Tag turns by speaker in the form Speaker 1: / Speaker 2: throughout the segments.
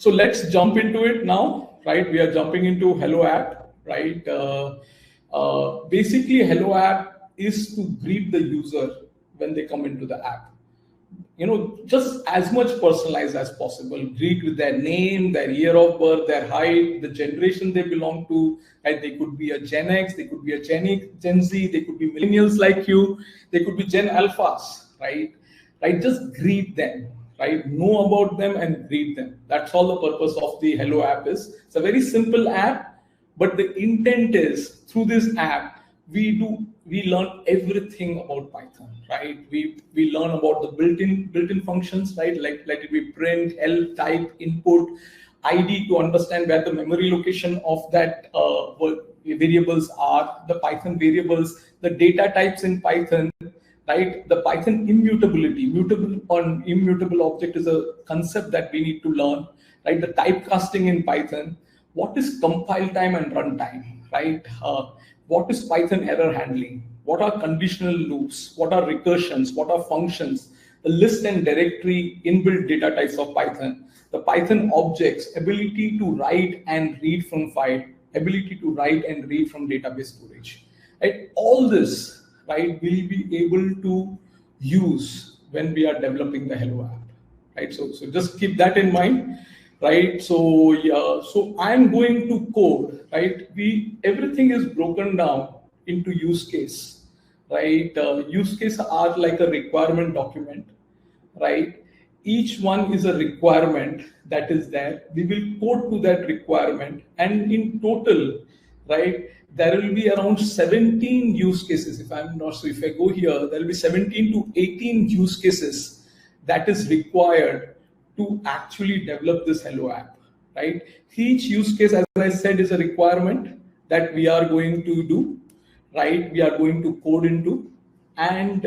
Speaker 1: So let's jump into it now, right? We are jumping into Hello App, right? Basically, Hello App is to greet the user when they come into the app. Just as much personalized as possible. Greet with their name, their year of birth, their height, the generation they belong to. Right? They could be a Gen X, they could be a Gen Z, they could be millennials like you, they could be Gen Alphas, right? Right? Just greet them, right? Know about them and greet them. That's all the purpose of the Hello app is. It's a very simple app, but the intent is through this app, we learn everything about Python, right? We learn about the built-in functions, right? Like let it be print, help, type, input, ID to understand where the memory location of that variables are, the Python variables, the data types in Python, right? The Python immutability, mutable or immutable object is a concept that we need to learn, right? The typecasting in Python, what is compile time and runtime, right? What is Python error handling? What are conditional loops? What are recursions? What are functions? The list and directory inbuilt data types of Python, the Python objects, ability to write and read from file, ability to write and read from database storage. Right? All this, right, we'll be able to use when we are developing the Hello app. Right? So just keep that in mind. Right, so yeah, so I'm going to code, right? Everything is broken down into use case, right? Use case are like a requirement document, right? Each one is a requirement that is there. We will code to that requirement, and in total, right, there will be around 17 use cases. If I go here, there will be 17 to 18 use cases that is required to actually develop this Hello app, right? Each use case, as I said, is a requirement that we are going to do, right? We are going to code into, and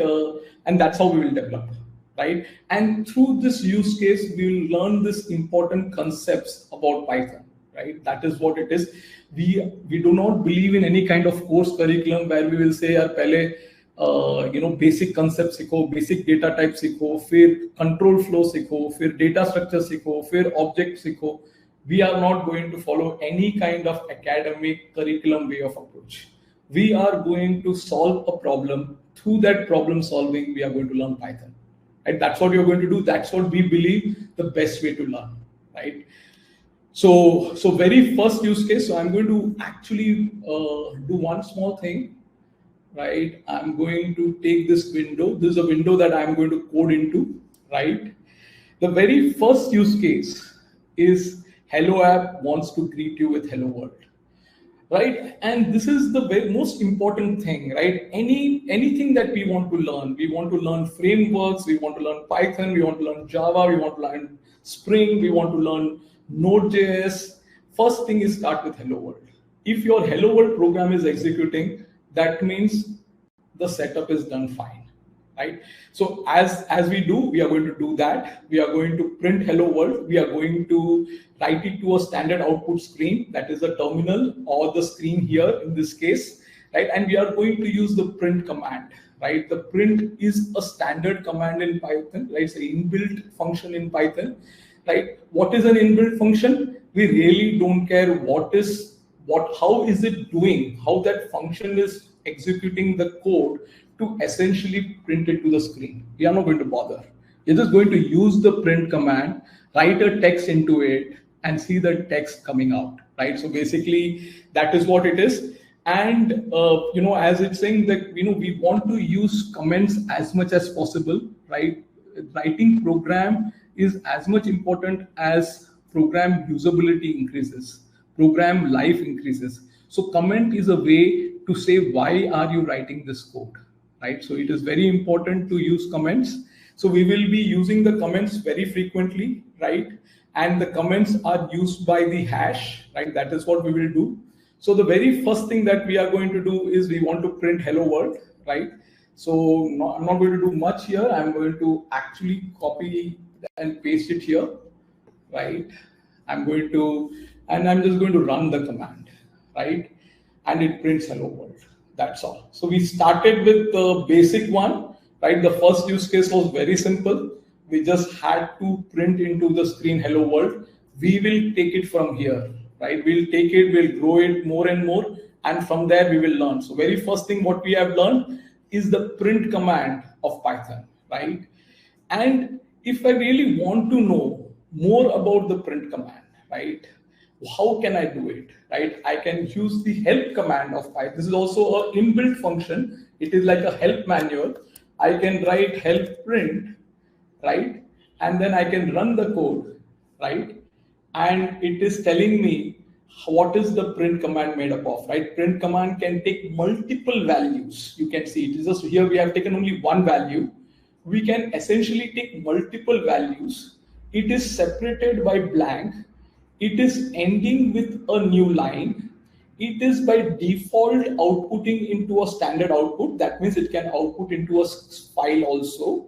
Speaker 1: that's how we will develop, right? And through this use case, we will learn this important concepts about Python, right? That is what it is. We do not believe in any kind of course curriculum where we will say, "Pehle, basic concept सीखो, basic data type सीखो, फिर control flow सीखो, फिर data structure सीखो, फिर object सीखो." We are not going to follow any kind of academic curriculum way of approach. We are going to solve a problem. Through that problem solving, we are going to learn Python. Right? That's what you're going to do. That's what we believe the best way to learn. Right? So very first use case. So I'm going to actually do one small thing. Right, I'm going to take this window. This is a window that I'm going to code into, right? The very first use case is Hello app wants to greet you with Hello world, right? And this is the most important thing, right? Anything that we want to learn frameworks, we want to learn Python, we want to learn Java, we want to learn Spring, we want to learn Node.js. First thing is start with Hello world. If your Hello world program is executing, that means the setup is done fine, right? So as we do, we are going to do that. We are going to print Hello world. We are going to write it to a standard output screen, that is the terminal or the screen here in this case, right? And we are going to use the print command, right? The print is a standard command in Python, right? It's an inbuilt function in Python, right? What is an inbuilt function? We really don't care how is it doing, how that function is executing the code to essentially print it to the screen. We are not going to bother. We're just going to use the print command, write a text into it, and see the text coming out, right? So basically, that is what it is. And as it's saying that we want to use comments as much as possible, right? Writing program is as much important as program usability increases. Program life increases. So comment is a way to say, why are you writing this code, right? So it is very important to use comments. So we will be using the comments very frequently, right? And the comments are used by the hash, right? That is what we will do. So the very first thing that we are going to do is we want to print Hello world, right? So I'm not going to do much here. I'm going to actually copy and paste it here, right? I'm just going to run the command, right? And it prints Hello world. That's all. So we started with the basic one, right? The first use case was very simple. We just had to print into the screen Hello world. we will take it from here, right? We'll take it, we'll grow it more and more, and from there we will learn. So very first thing what we have learned is the print command of Python, right? And if I really want to know more about the print command, right, how can I do it, right? I can use the help command of Python. This is also an inbuilt function. It is like a help manual. I can write help print, right? And then I can run the code, right? And it is telling me what is the print command made up of, right? Print command can take multiple values. You can see it is just here we have taken only one value. We can essentially take multiple values. It is separated by blank. It is ending with a new line. It is by default outputting into a standard output. That means it can output into a file also.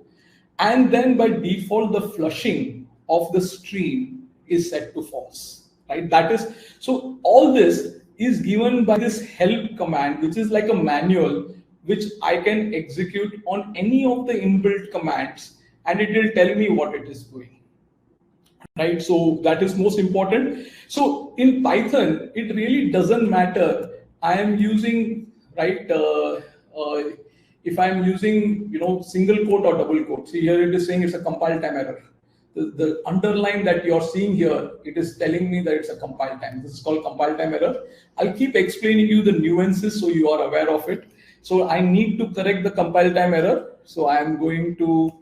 Speaker 1: And then by default, the flushing of the stream is set to false, right? That is, so all this is given by this help command, which is like a manual, which I can execute on any of the inbuilt commands, and it will tell me what it is doing. Right, so that is most important. So in Python, it really doesn't matter. I am using, right, if I'm using, single quote or double quote. See here it is saying it's a compile time error. The underline that you're seeing here, it is telling me that it's a compile time. This is called compile time error. I'll keep explaining you the nuances so you are aware of it. So I need to correct the compile time error. So I am going to,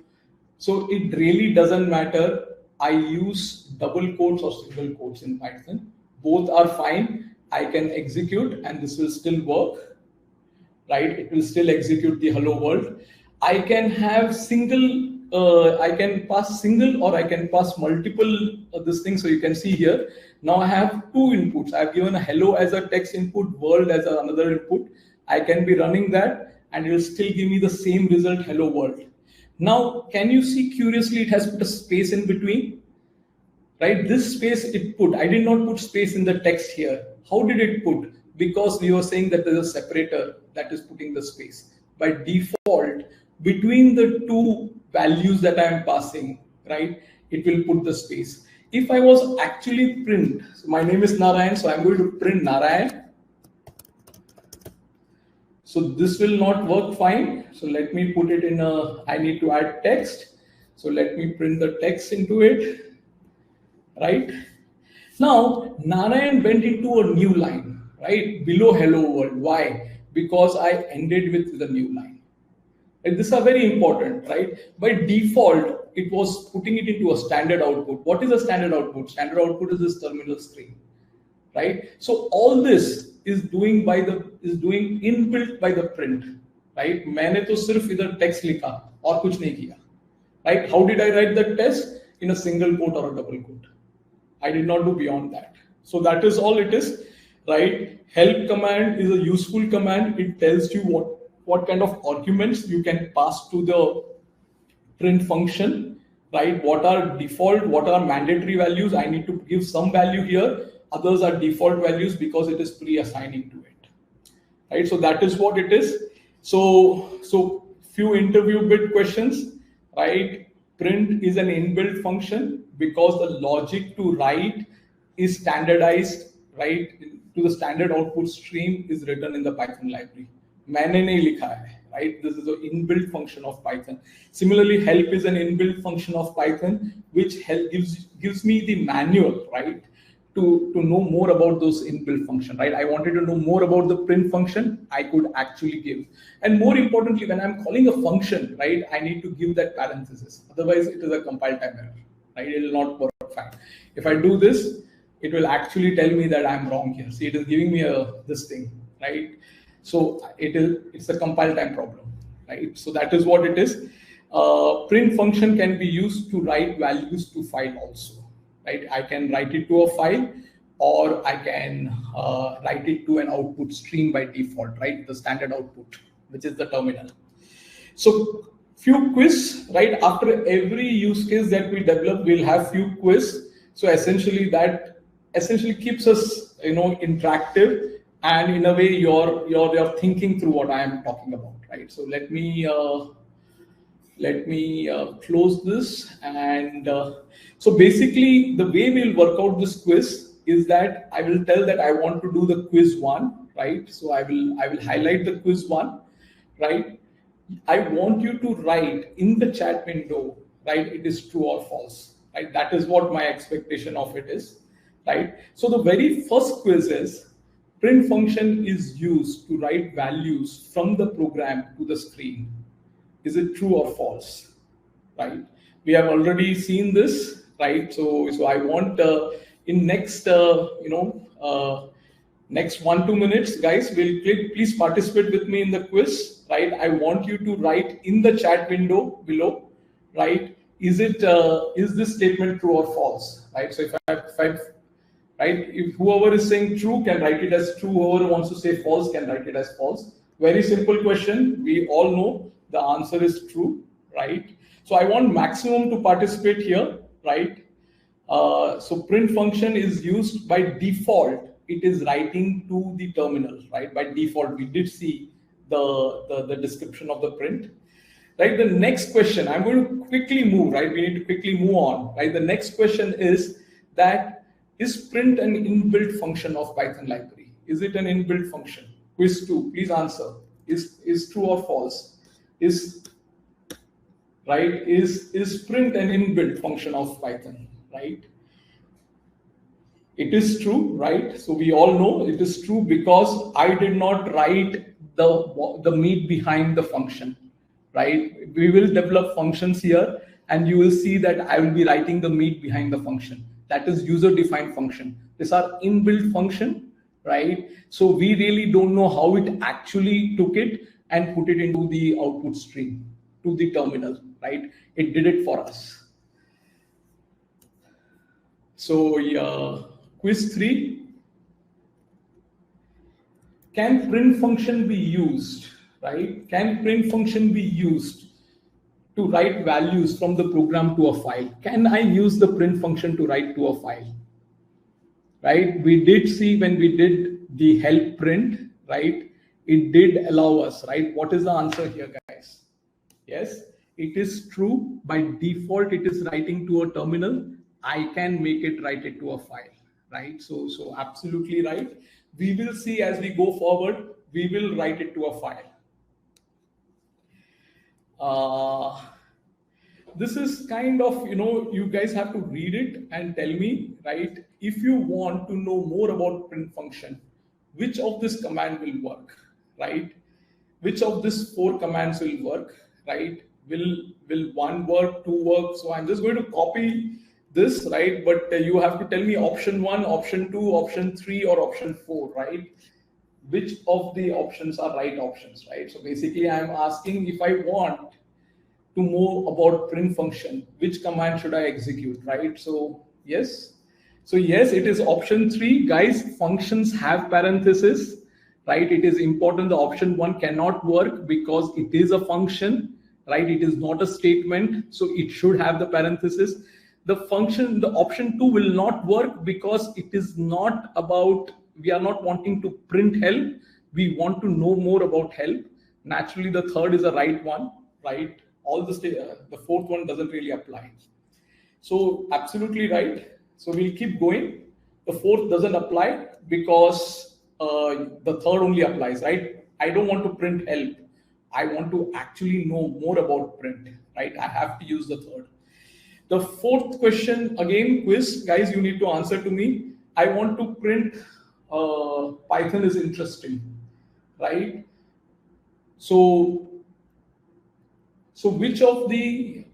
Speaker 1: so it really doesn't matter. I use double quotes or single quotes in Python. Both are fine. I can execute and this will still work, right? It will still execute the hello world. I can have single, I can pass single or I can pass multiple this thing. So you can see here, now I have two inputs. I've given a hello as a text input, world as another input. I can be running that and it will still give me the same result, hello world. Now, can you see curiously, it has put a space in between, right? This space it put, I did not put space in the text here. How did it put? Because we were saying that there's a separator that is putting the space. By default, between the two values that I am passing, right, it will put the space. If I was actually print, so my name is Narayan, so I'm going to print Narayan. So this will not work fine. So let me put it in a, I need to add text. So let me print the text into it, right? Now, Narayan went into a new line, right? Below hello world. Why? Because I ended with the new line. And these are very important, right? By default, it was putting it into a standard output. What is a standard output? Standard output is this terminal screen, right? So all this is doing inbuilt by the print, right? मैंने तो सिर्फ इधर text लिखा और कुछ नहीं किया, right? How did I write the text? In a single quote or a double quote. I did not do beyond that. So that is all it is, right? Help command is a useful command. It tells you what kind of arguments you can pass to the print function, right? What are default, what are mandatory values? I need to give some value here. Others are default values because it is pre-assigning to it, right? So that is what it is. So few interview bit questions, right? Print is an inbuilt function because the logic to write is standardized, right? To the standard output stream is written in the Python library. मैंने नहीं लिखा है, right? This is an inbuilt function of Python. Similarly, help is an inbuilt function of Python, which gives me the manual, right? To know more about those inbuilt function, right? I wanted to know more about the print function, I could actually give. And more importantly, when I'm calling a function, right, I need to give that parenthesis. Otherwise, it is a compile time error, right? It will not work fine. If I do this, it will actually tell me that I'm wrong here. See, it is giving me this thing, right? So it's a compile time problem, right? So that is what it is. Print function can be used to write values to file also. Right? I can write it to a file or I can write it to an output stream by default, right? The standard output, which is the terminal. So few quiz, right? After every use case that we develop, we'll have few quiz. So essentially that keeps us, interactive, and in a way you're thinking through what I am talking about, right? So let me Let me close this. And so basically the way we'll work out this quiz is that I will tell that I want to do the quiz 1, right? So I will highlight the quiz 1, right? I want you to write in the chat window, right? It is true or false, right? That is what my expectation of it is, right? So the very first quiz is, print function is used to write values from the program to the screen. Is it true or false, right? We have already seen this, right? So I want in next, next 1-2 minutes, guys, will please participate with me in the quiz, right? I want you to write in the chat window below, right? Is this statement true or false, right? So if I right, if whoever is saying true can write it as true, whoever wants to say false can write it as false. Very simple question. We all know the answer is true, right? So I want maximum to participate here, right? So print function is used by default. It is writing to the terminal, right? By default, we did see the description of the print, right? The next question, I'm going to quickly move, right? We need to quickly move on, right? The next question is that, is print an inbuilt function of Python library? Is it an inbuilt function? Quiz 2, please answer. Is true or false? Is print an inbuilt function of Python, right? It is true, right? So we all know it is true because I did not write the meat behind the function, right? We will develop functions here and you will see that I will be writing the meat behind the function. That is user-defined function. These are inbuilt function, right? So we really don't know how it actually took it and put it into the output stream to the terminal, right? It did it for us. So quiz 3. Can print function be used, right? Can print function be used to write values from the program to a file? Can I use the print function to write to a file, right? We did see when we did the help print, right? It did allow us, right? What is the answer here, guys? Yes, it is true. By default, it is writing to a terminal. I can make it write it to a file, right? So absolutely right. We will see as we go forward, we will write it to a file. This is kind of, you guys have to read it and tell me, right? If you want to know more about print function, which of this command will work, right? Which of these 4 commands will work, right? Will 1 work, 2 work? So I'm just going to copy this, right? But you have to tell me option 1, option 2, option 3, or option 4, right? Which of the options are right options, right? So basically I'm asking, if I want to know about print function, which command should I execute, right? So yes, it is option 3, guys. Functions have parentheses, right? It is important. The option 1 cannot work because it is a function, right? It is not a statement, so it should have the parentheses. The option 2 will not work because it is not about, we are not wanting to print help. We want to know more about help. Naturally, the third is a right one, right? The fourth one doesn't really apply. So absolutely right. So we'll keep going. The fourth doesn't apply because the third only applies, right? I don't want to print help. I want to actually know more about print, right? I have to use the third. The fourth question, again, quiz, guys, you need to answer to me. I want to print Python is interesting, right? So which of the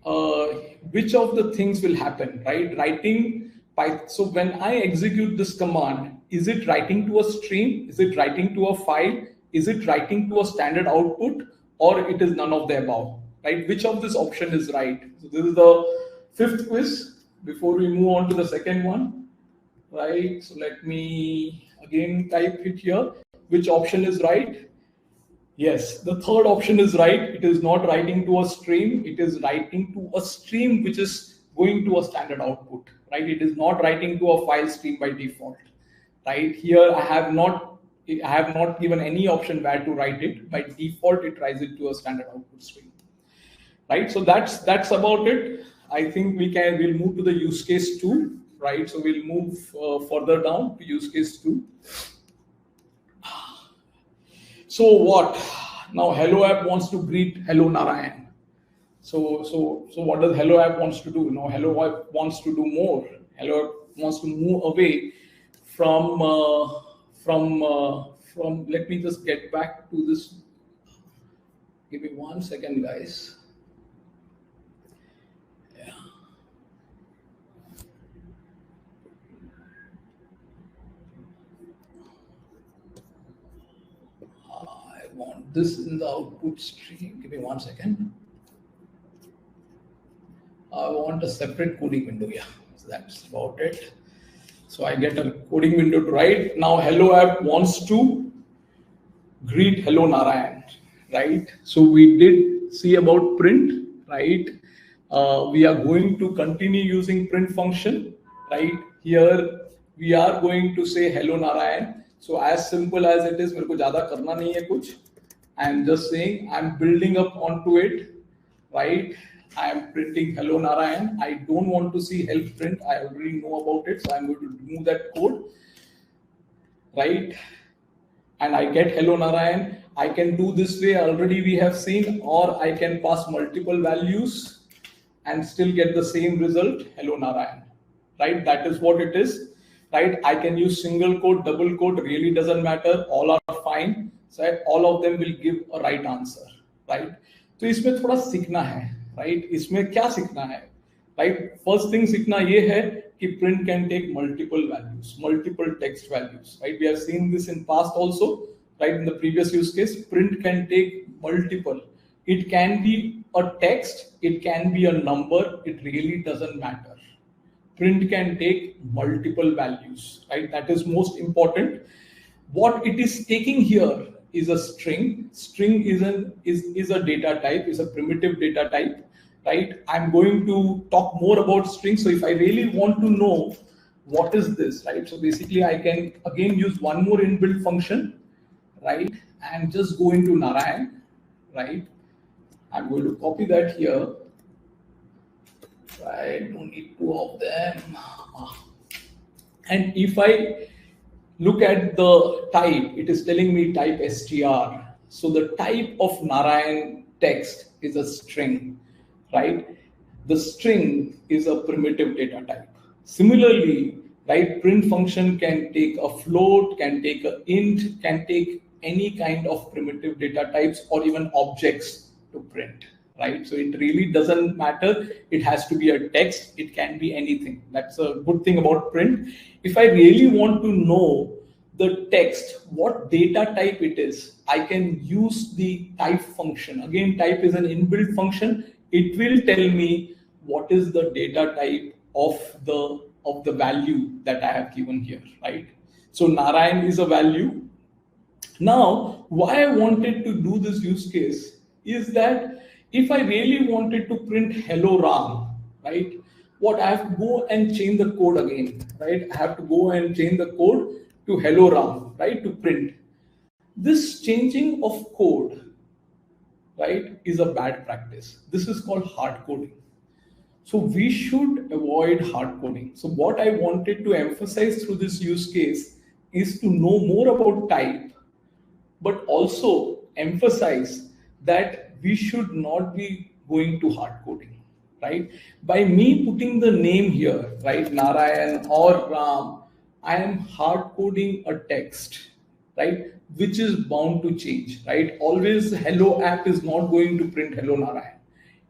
Speaker 1: things will happen, right? Writing Python. So when I execute this command, is it writing to a stream? Is it writing to a file? Is it writing to a standard output? Or it is none of the above, right? Which of this option is right? So this is the fifth quiz before we move on to the second one, right? So let me again type it here. Which option is right? Yes, the third option is right. It is not writing to a stream. It is writing to a stream which is going to a standard output, right? It is not writing to a file stream by default, right? Here I have not given any option where to write it. By default, it writes it to a standard output stream. right? So that's about it. I think we'll move to the use case 2, right? So we'll move further down to use case 2. So what? Now Hello app wants to greet Hello Narayan. So what does Hello app wants to do? Now Hello app wants to do more. Hello app wants to move away from let me just get back to this. Give me 1 second, guys. Yeah. I want this in the output stream. Give me 1 second. I want a separate coding window. Yeah, so that's about it. So I get a coding window to write. Now Hello app wants to greet Hello Narayan, right? So we did see about print, right? We are going to continue using print function, right? Here we are going to say Hello Narayan. So as simple as it is, मेरे को ज़्यादा करना नहीं है कुछ. I'm just saying I'm building up onto it, right? I am printing Hello Narayan. I don't want to see help print. I already know about it, so I'm going to remove that code, right? And I get Hello Narayan. I can do this way, already we have seen, or I can pass multiple values and still get the same result, Hello Narayan, right? That is what it is, right? I can use single quote, double quote, really doesn't matter, all are fine. So all of them will give a right answer, right? तो इसमें थोड़ा सीखना है, right? इसमें क्या सीखना है, right? First thing सीखना ये है कि print can take multiple values, multiple text values, right? We have seen this in past also, right? In the previous use case, print can take multiple. It can be a text, it can be a number, it really doesn't matter. Print can take multiple values, right? That is most important. What it is taking here is a string. String is a data type, is a primitive data type, right? I'm going to talk more about string. So if I really want to know what is this, right? So basically I can again use one more inbuilt function, right? And just go into Narayan, right? I'm going to copy that here. Right, don't need two of them. And if I look at the type, it is telling me type str. So the type of Narayan text is a string, right? The string is a primitive data type. Similarly, right, print function can take a float, can take an int, can take any kind of primitive data types or even objects to print, right? So it really doesn't matter. It has to be a text. It can be anything. That's a good thing about print. If I really want to know the text, what data type it is, I can use the type function. Again, type is an inbuilt function. It will tell me what is the data type of the value that I have given here, right? So Narayan is a value. Now, why I wanted to do this use case is that if I really wanted to print Hello Ram, right, what I have to go and change the code again, right? I have to go and change the code to Hello Ram, right, to print. This changing of code, right, is a bad practice. This is called hard coding. So we should avoid hard coding. So what I wanted to emphasize through this use case is to know more about type, but also emphasize that we should not be going to hard coding, right? By me putting the name here, right, Narayan or Ram, I am hard coding a text, right, which is bound to change, right? Always Hello app is not going to print Hello Narayan.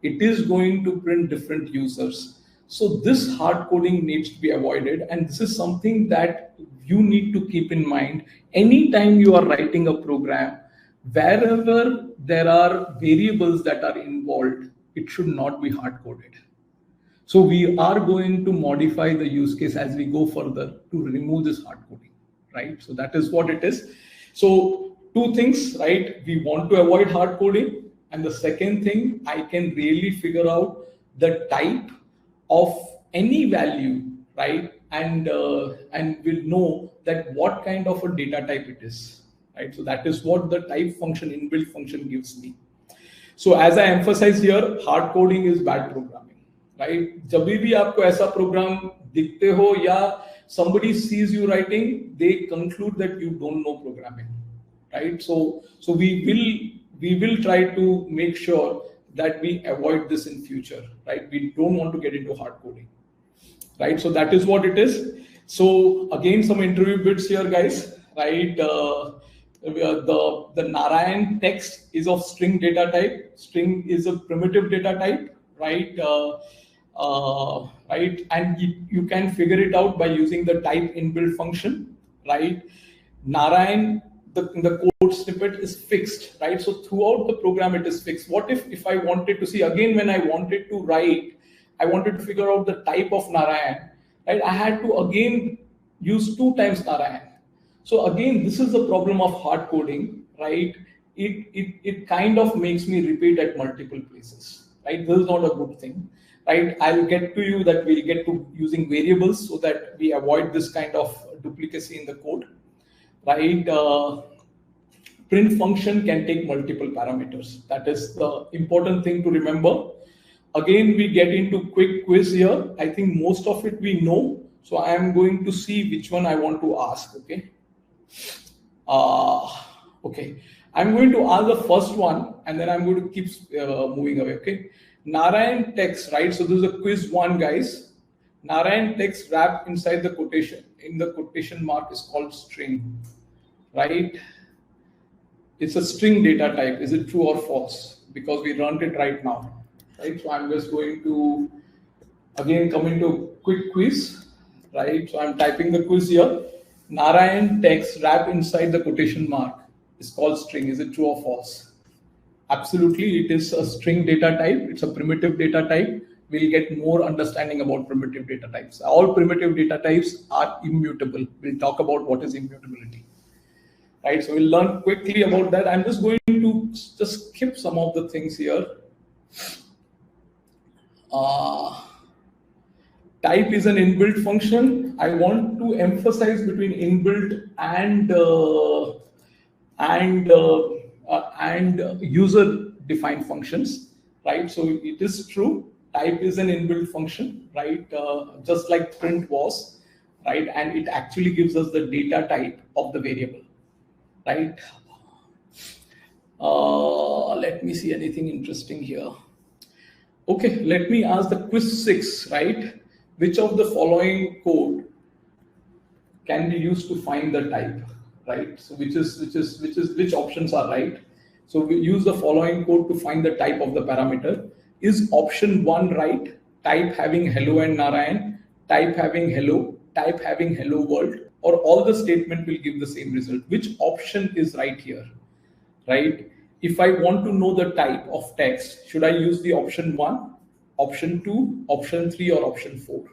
Speaker 1: It is going to print different users. So this hard coding needs to be avoided. And this is something that you need to keep in mind anytime you are writing a program. Wherever there are variables that are involved, it should not be hard coded. So we are going to modify the use case as we go further to remove this hard coding, right? So that is what it is. So two things, right? We want to avoid hard coding. And the second thing, I can really figure out the type of any value, right? And will know that what kind of a data type it is, right? So that is what the type function, inbuilt function gives me. So as I emphasize here, hard coding is bad programming, right? जब भी आपको ऐसा program दिखते हो या somebody sees you writing, they conclude that you don't know programming, right? So we will try to make sure that we avoid this in future, right? We don't want to get into hard coding, right? So that is what it is. So again, some interview bits here, guys, right? The Narayan text is of string data type. String is a primitive data type, right? Right, and you can figure it out by using the type inbuilt function, right? Narayan, the code snippet is fixed, right? So throughout the program it is fixed. What if I wanted to see again, when I wanted to write, I wanted to figure out the type of Narayan, right? I had to again use 2 times Narayan. So again, this is the problem of hard coding, right? It kind of makes me repeat at multiple places, right? This is not a good thing, right? I'll get to you that we'll get to using variables so that we avoid this kind of duplicacy in the code, right? Print function can take multiple parameters. That is the important thing to remember. Again, we get into quick quiz here. I think most of it we know. So I am going to see which one I want to ask, okay? Okay, I'm going to ask the first one and then I'm going to keep moving away, okay? Narayan text, right? So this is a quiz 1, guys. Narayan text wrapped inside the quotation, in the quotation mark, is called string, right? It's a string data type. Is it true or false? Because we run it right now, right? So I'm just going to again come into quick quiz, right? So I'm typing the quiz here. Narayan text wrapped inside the quotation mark is called string. Is it true or false? Absolutely, it is a string data type. It's a primitive data type. We'll get more understanding about primitive data types. All primitive data types are immutable. We'll talk about what is immutability, right? So we'll learn quickly about that. I'm just going to just skip some of the things here. Type is an inbuilt function. I want to emphasize between inbuilt and user-defined functions, right? So it is true. Type is an inbuilt function, right? Just like print was, right? And it actually gives us the data type of the variable, right? Let me see anything interesting here. Okay, let me ask the quiz 6, right? Which of the following code can be used to find the type, right? So which options are right? So we use the following code to find the type of the parameter. Is option 1 right? Type having hello and Narayan, type having hello, type having hello world, or all the statement will give the same result. Which option is right here, right? If I want to know the type of text, should I use the option 1, option 2, option 3, or option 4?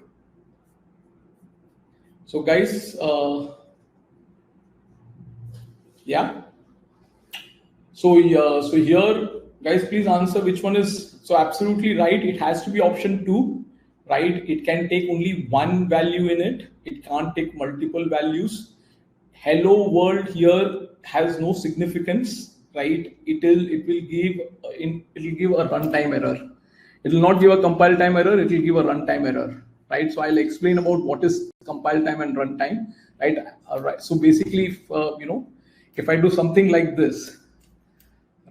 Speaker 1: So guys, yeah. So here, guys, please answer which one is, so absolutely right. It has to be option 2, right? It can take only one value in it. It can't take multiple values. Hello world here has no significance, right? It will give a runtime error. It will not give a compile time error. It will give a runtime error, right? So I'll explain about what is compile time and runtime, right? All right. So basically, if I do something like this,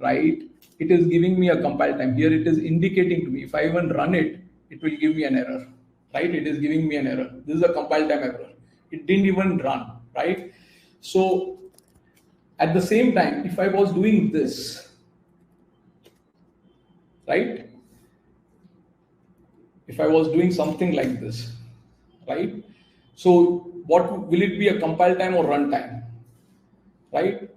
Speaker 1: right, it is giving me a compile time. Here it is indicating to me. If I even run it, it will give me an error, right? It is giving me an error. This is a compile time error. It didn't even run, right? So at the same time, if I was doing this, right? If I was doing something like this, right? So what will it be, a compile time or runtime, right?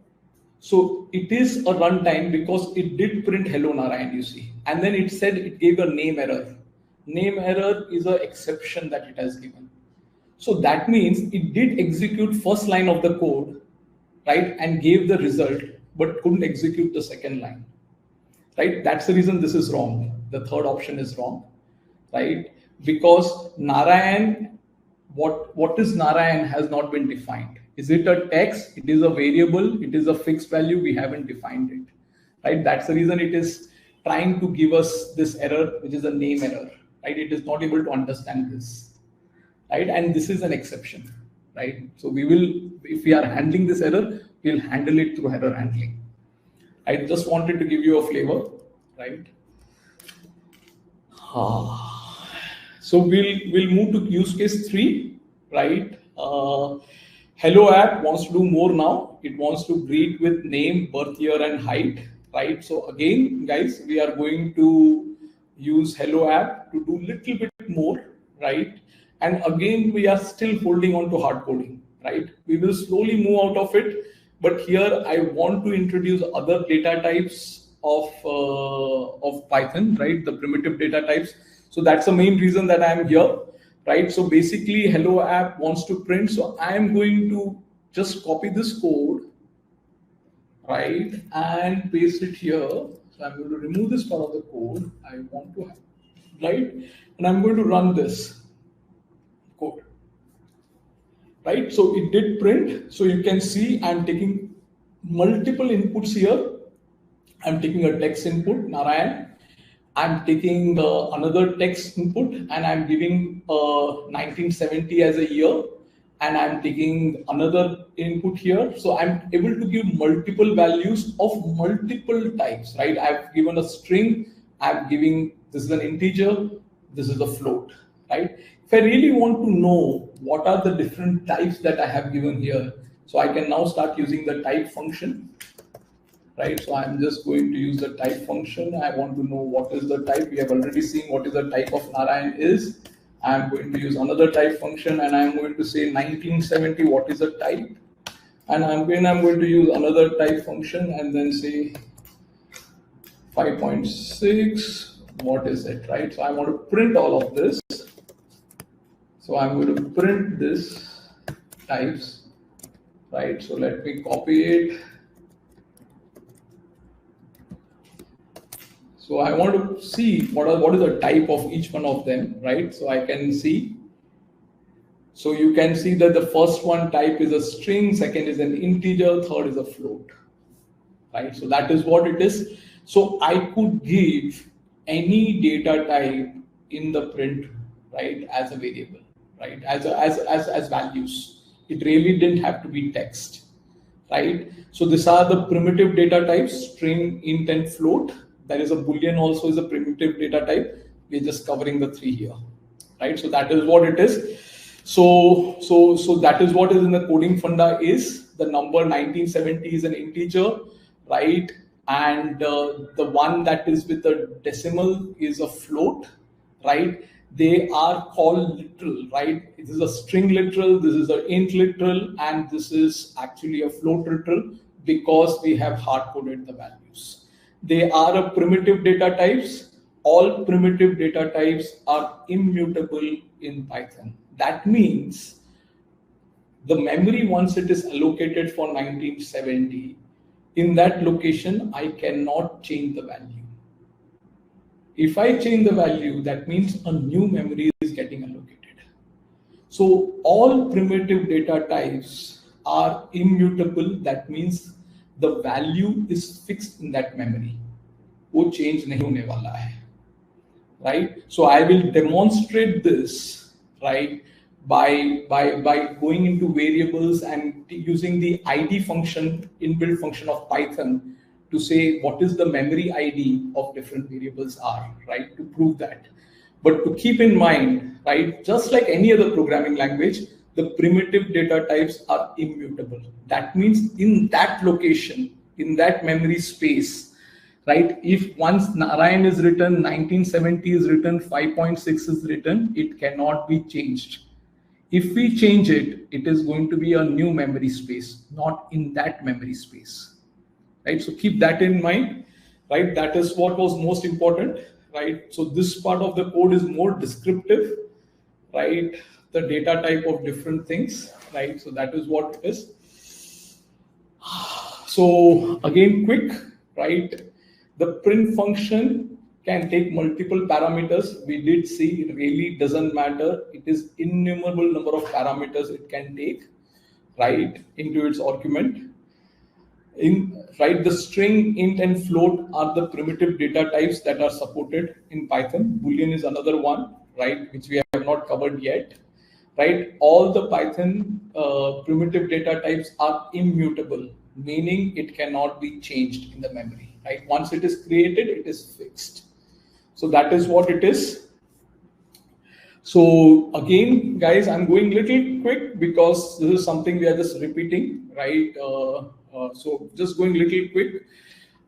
Speaker 1: So it is a runtime because it did print hello Narayan, you see, and then it said it gave a name error. Name error is an exception that it has given. So that means it did execute first line of the code, right, and gave the result, but couldn't execute the second line, right? That's the reason this is wrong. The third option is wrong, right? Because Narayan, what is Narayan has not been defined. Is it a text? It is a variable. It is a fixed value. We haven't defined it, right? That's the reason it is trying to give us this error, which is a name error, right? It is not able to understand this, right? And this is an exception, right? So we will, if we are handling this error, we'll handle it through error handling. I just wanted to give you a flavor, right? So we'll move to use case 3, right? Hello app wants to do more now. It wants to greet with name, birth year, and height, right? So again, guys, we are going to use Hello app to do little bit more, right? And again, we are still holding on to hard coding, right? We will slowly move out of it, but here I want to introduce other data types of Python, right? The primitive data types. So that's the main reason that I'm here, right? So basically, Hello app wants to print. So I am going to just copy this code, right, and paste it here. So I'm going to remove this part of the code I want to have, right? And I'm going to run this code, right? So it did print. So you can see I'm taking multiple inputs here. I'm taking a text input, Narayan. I'm taking another text input and I'm giving 1970 as a year, and I'm taking another input here. So I'm able to give multiple values of multiple types, right? I've given a string, I'm giving, this is an integer, this is a float, right? If I really want to know what are the different types that I have given here, so I can now start using the type function. Right, so I'm just going to use the type function. I want to know what is the type. We have already seen what is the type of Narayan is. I'm going to use another type function, and I'm going to say 1970, what is the type? And I'm going to use another type function and then say 5.6, what is it, right? So I want to print all of this. So I'm going to print this types, right? So let me copy it. So I want to see what is the type of each one of them, right? So I can see. So you can see that the first one type is a string, second is an integer, third is a float, right? So that is what it is. So I could give any data type in the print, right, as a variable, right, as values. It really didn't have to be text, right? So these are the primitive data types: string, int, and float. There is a boolean also is a primitive data type. We're just covering the 3 here, right? So that is what it is. So that is what is in the coding funda is the number 1970 is an integer, right? And the one that is with the decimal is a float, right? They are called literal, right? This is a string literal, this is an int literal, and this is actually a float literal because we have hard coded the values. They are a primitive data types. All primitive data types are immutable in Python. That means the memory, once it is allocated for 1970, in that location, I cannot change the value. If I change the value, that means a new memory is getting allocated. So all primitive data types are immutable. That means the value is fixed in that memory. वो change नहीं होने वाला है, right? So I will demonstrate this, right, by going into variables and using the ID function, inbuilt function of Python, to say what is the memory ID of different variables are, right, to prove that. But to keep in mind, right, just like any other programming language, the primitive data types are immutable. That means in that location, in that memory space, right, if once Narayan is written, 1970 is written, 5.6 is written, it cannot be changed. If we change it, it is going to be a new memory space, not in that memory space, right? So keep that in mind, right? That is what was most important, right? So this part of the code is more descriptive, right? The data type of different things, right? So that is what it is. So again, quick, right? The print function can take multiple parameters. We did see it really doesn't matter. It is innumerable number of parameters it can take, right, into its argument. The string, int, and float are the primitive data types that are supported in Python. Boolean is another one, right, which we have not covered yet, right? All the Python primitive data types are immutable, meaning it cannot be changed in the memory, right? Once it is created, it is fixed. So that is what it is. So again, guys, I'm going little quick because this is something we are just repeating, right? So just going little quick.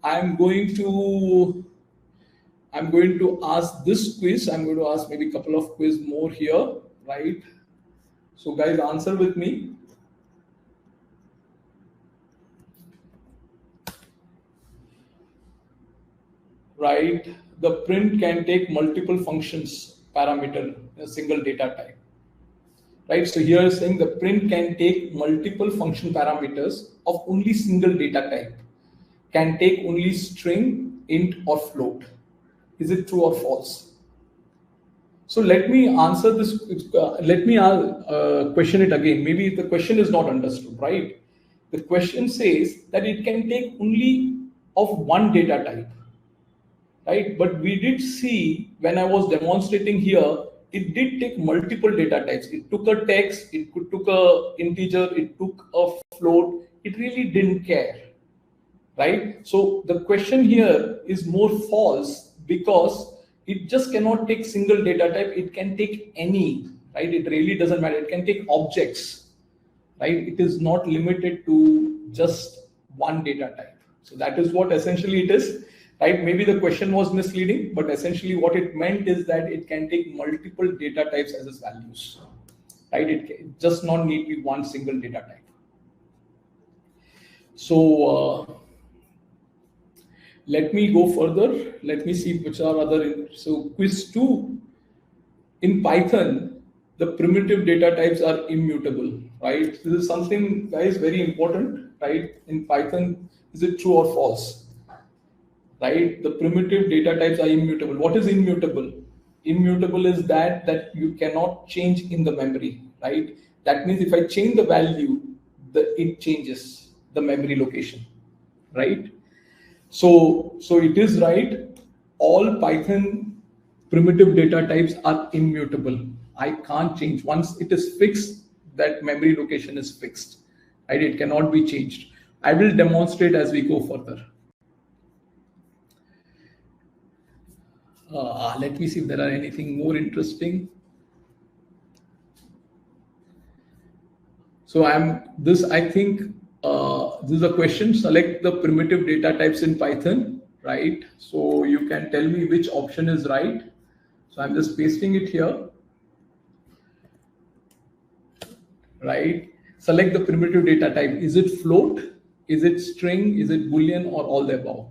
Speaker 1: I'm going to ask this quiz. I'm going to ask maybe a couple of quiz more here, right? So guys, answer with me. Right? The print can take multiple functions parameter in a single data type. Right? So here is saying the print can take multiple function parameters of only single data type. Can take only string, int, or float. Is it true or false? So let me answer this. Let me question it again. Maybe the question is not understood, right? The question says that it can take only of one data type, right? But we did see when I was demonstrating here, it did take multiple data types. It took a text, it took a integer, it took a float. It really didn't care, right? So the question here is more false because it just cannot take single data type. It can take any, right? It really doesn't matter. It can take objects, right? It is not limited to just one data type. So that is what essentially it is, right? Maybe the question was misleading, but essentially what it meant is that it can take multiple data types as its values, right? It just not need to be one single data type. So let me go further. Let me see which are other. So quiz 2, in Python, the primitive data types are immutable, right? This is something, guys, very important, right? In Python, is it true or false? Right? The primitive data types are immutable. What is immutable? Immutable is that you cannot change in the memory, right? That means if I change the value, it changes the memory location, right? So it is right. All Python primitive data types are immutable. I can't change. Once it is fixed, that memory location is fixed, right? It cannot be changed. I will demonstrate as we go further. Let me see if there are anything more interesting. So I think this is a question. Select the primitive data types in Python, right? So you can tell me which option is right. So I'm just pasting it here, right? Select the primitive data type. Is it float? Is it string? Is it Boolean, or all the above?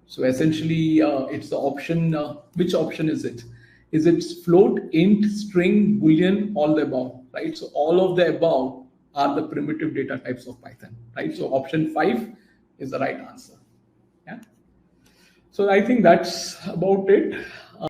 Speaker 1: So essentially, it's the option. Which option is it? Is it float, int, string, Boolean, all the above, right? So all of the above are the primitive data types of Python, right? So option 5 is the right answer. Yeah. So I think that's about it.